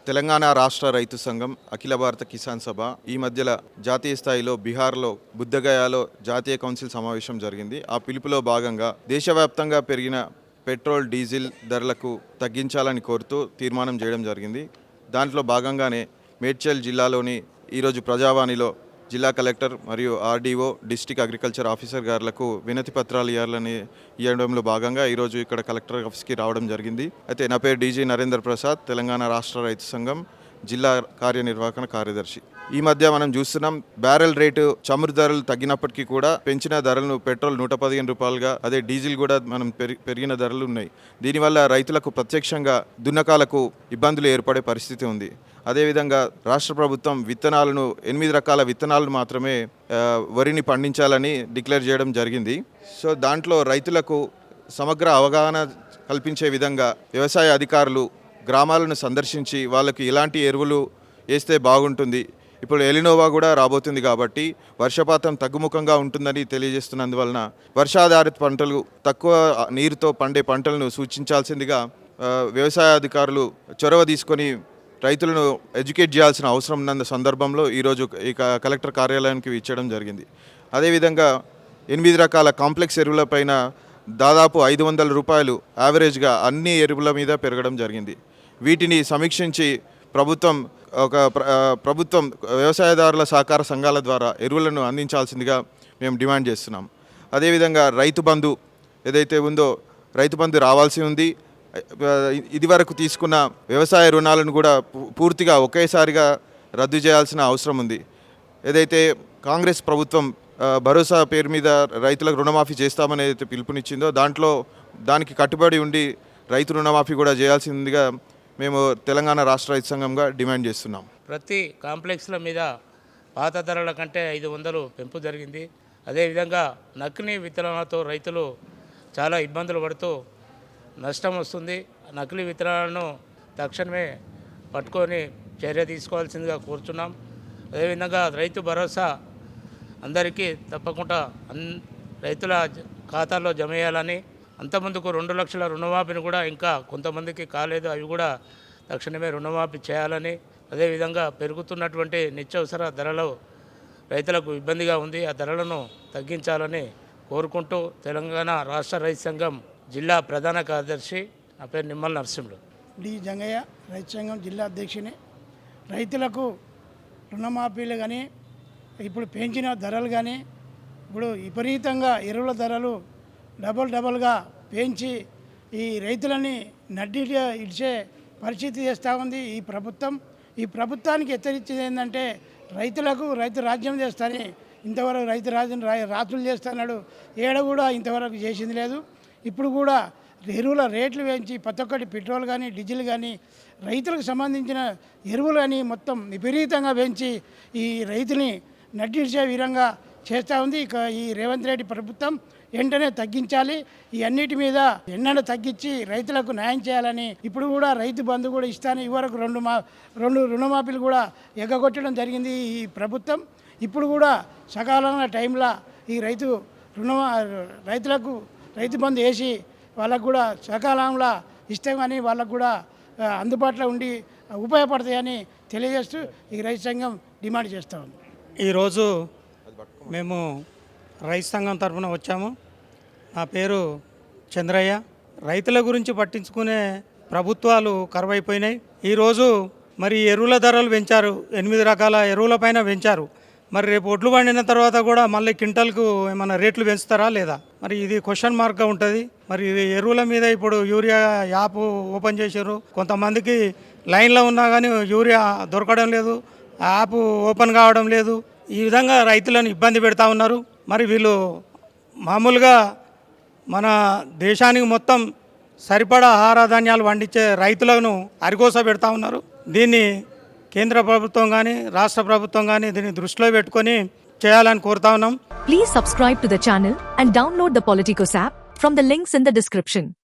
తెలంగాణ రాష్ట్ర రైతు సంఘం, అఖిల భారత కిసాన్ సభ ఈ మధ్యలో జాతీయ స్థాయిలో బీహార్లో బుద్ధగయాలో జాతీయ కౌన్సిల్ సమావేశం జరిగింది. ఆ పిలుపులో భాగంగా దేశవ్యాప్తంగా పెరిగిన పెట్రోల్, డీజిల్ ధరలకు తగ్గించాలని కోరుతూ తీర్మానం చేయడం జరిగింది. దాంట్లో భాగంగానే మేడ్చల్ జిల్లాలోని ఈరోజు ప్రజావాణిలో జిల్లా కలెక్టర్ మరియు ఆర్డీఓ, డిస్ట్రిక్ట్ అగ్రికల్చర్ ఆఫీసర్ గారులకు వినతి పత్రాలు ఇవ్వడంలో భాగంగా ఈరోజు ఇక్కడ కలెక్టర్ ఆఫీస్కి రావడం జరిగింది. అయితే నా పేరు డీజీ నరేందర్ ప్రసాద్, తెలంగాణ రాష్ట్ర రైతు సంఘం జిల్లా కార్యనిర్వాహక కార్యదర్శి. ఈ మధ్య మనం చూస్తున్నాం, బ్యారెల్ రేటు చమురు ధరలు తగ్గినప్పటికీ కూడా పెంచిన ధరలను పెట్రోల్ 115 రూపాయలుగా, అదే డీజిల్ కూడా మనం పెరిగిన ధరలు ఉన్నాయి. దీనివల్ల రైతులకు ప్రత్యక్షంగా దున్నకాలకు ఇబ్బందులు ఏర్పడే పరిస్థితి ఉంది. అదేవిధంగా రాష్ట్ర ప్రభుత్వం విత్తనాలను 8 రకాల విత్తనాలను మాత్రమే వరిని పండించాలని డిక్లేర్ చేయడం జరిగింది. సో దాంట్లో రైతులకు సమగ్ర అవగాహన కల్పించే విధంగా వ్యవసాయ అధికారులు గ్రామాలను సందర్శించి వాళ్ళకి ఎలాంటి ఎరువులు వేస్తే బాగుంటుంది, ఇప్పుడు ఎలినోవా కూడా రాబోతుంది కాబట్టి వర్షపాతం తగ్గుముఖంగా ఉంటుందని తెలియజేస్తున్నందువలన వర్షాధారిత పంటలు, తక్కువ నీరుతో పండే పంటలను సూచించాల్సిందిగా వ్యవసాయ అధికారులు చొరవ తీసుకొని రైతులను ఎడ్యుకేట్ చేయాల్సిన అవసరం ఉన్న సందర్భంలో ఈరోజు ఈ కలెక్టర్ కార్యాలయానికి ఇచ్చడం జరిగింది. అదేవిధంగా 8 రకాల కాంప్లెక్స్ ఎరువులపైన దాదాపు 500 రూపాయలు యావరేజ్గా అన్ని ఎరువుల మీద పెరగడం జరిగింది. వీటిని సమీక్షించి ప్రభుత్వం వ్యవసాయదారుల సహకార సంఘాల ద్వారా ఎరువులను అందించాల్సిందిగా మేము డిమాండ్ చేస్తున్నాం. అదేవిధంగా రైతు బంధు ఏదైతే ఉందో, రైతు బంధు రావాల్సి ఉంది. ఇదివరకు తీసుకున్న వ్యవసాయ రుణాలను కూడా పూర్తిగా ఒకేసారిగా రద్దు చేయాల్సిన అవసరం ఉంది. ఏదైతే కాంగ్రెస్ ప్రభుత్వం భరోసా పేరు మీద రైతులకు రుణమాఫీ చేస్తామని ఏదైతే పిలుపునిచ్చిందో దానికి కట్టుబడి ఉండి రైతు రుణమాఫీ కూడా చేయాల్సిందిగా మేము తెలంగాణ రాష్ట్ర రైతు సంఘంగా డిమాండ్ చేస్తున్నాం. ప్రతి కాంప్లెక్స్ల మీద పాత ధరల కంటే 500 పెంపు జరిగింది. అదేవిధంగా నకిలీ విత్తనాలతో రైతులు చాలా ఇబ్బందులు పడుతూ నష్టం వస్తుంది. నకిలీ విత్తనాలను తక్షణమే పట్టుకొని చర్య తీసుకోవాల్సిందిగా కోరుచున్నాం. అదేవిధంగా రైతు భరోసా అందరికీ తప్పకుండా రైతుల ఖాతాల్లో జమ చేయాలని, అంతకుముందుకు 2 లక్షల రుణమాఫీని కూడా ఇంకా కొంతమందికి కాలేదు, అవి కూడా తక్షణమే రుణమాఫీ చేయాలని, అదేవిధంగా పెరుగుతున్నటువంటి నిత్యావసర ధరలు రైతులకు ఇబ్బందిగా ఉంది, ఆ ధరలను తగ్గించాలని కోరుకుంటూ తెలంగాణ రాష్ట్ర రైతు సంఘం జిల్లా ప్రధాన కార్యదర్శి, నా పేరు నిమ్మల నరసింహులు. డి జంగయ్య, రైతు సంఘం జిల్లా అధ్యక్షుని. రైతులకు రుణమాఫీలు కానీ, ఇప్పుడు పెంచిన ధరలు కానీ, ఇప్పుడు విపరీతంగా ఎరువుల ధరలు డబల్గా పెంచి ఈ రైతులని నడ్డిగా ఇచ్చే పరిస్థితి చేస్తూ ఉంది ఈ ప్రభుత్వానికి హెచ్చరించేది ఏంటంటే, రైతు రాజ్యం చేస్తానని ఇంతవరకు రైతు రాజ్యం రాత్రులు చేస్తున్నాడు, ఏడ కూడా ఇంతవరకు చేసింది లేదు. ఇప్పుడు కూడా ఎరువుల రేట్లు పెంచి ప్రతి ఒక్కటి పెట్రోల్ కానీ, డీజిల్ కానీ, రైతులకు సంబంధించిన ఎరువులు కానీ మొత్తం విపరీతంగా పెంచి ఈ రైతుని నడ్డిచ్చే విధంగా చేస్తూ ఉంది. ఇక ఈ రేవంత్ రెడ్డి ప్రభుత్వం వెంటనే తగ్గించాలి, ఈ అన్నిటి మీద ఎన్నడూ తగ్గించి రైతులకు న్యాయం చేయాలని. ఇప్పుడు కూడా రైతు బంధు కూడా ఇస్తాను, ఇవరకు 2 రుణమాఫీలు కూడా ఎగ్గగొట్టడం జరిగింది ఈ ప్రభుత్వం. ఇప్పుడు కూడా సకాలంలో టైంలో ఈ రైతులకు రైతు బంధు వేసి వాళ్ళకు కూడా సకాలంలో ఇస్తామని, వాళ్ళకు కూడా అందుబాటులో ఉండి ఉపయోగపడతాయని తెలియజేస్తూ ఈ రైతు సంఘం డిమాండ్ చేస్తూ ఉంది. ఈరోజు మేము రైతు సంఘం తరఫున వచ్చాము. నా పేరు చంద్రయ్య. రైతుల గురించి పట్టించుకునే ప్రభుత్వాలు కరువైపోయినాయి. ఈరోజు మరి ఎరువుల ధరలు పెంచారు, 8 రకాల ఎరువుల పైన పెంచారు. మరి రేపు ఒడ్లు పండిన తర్వాత కూడా మళ్ళీ క్వింటల్కు ఏమైనా రేట్లు పెంచుతారా లేదా? మరి ఇది క్వశ్చన్ మార్క్గా ఉంటుంది. మరి ఎరువుల మీద ఇప్పుడు యూరియా యాప్ ఓపెన్ చేశారు, కొంతమందికి లైన్లో ఉన్నా కానీ యూరియా దొరకడం లేదు, యాప్ ఓపెన్ కావడం లేదు. ఈ విధంగా రైతులను ఇబ్బంది పెడతా ఉన్నారు. మరి వీళ్ళు మామూలుగా మన దేశానికి మొత్తం సరిపడా ఆహార ధాన్యాలు పండించే రైతులను అరిగోస పెడతా ఉన్నారు. దీన్ని కేంద్ర ప్రభుత్వం కానీ, రాష్ట్ర ప్రభుత్వం కానీ దీన్ని దృష్టిలో పెట్టుకొని చేయాలని కోరుతా ఉన్నాం. Please subscribe to the channel and download the Politicos app from the links in the description.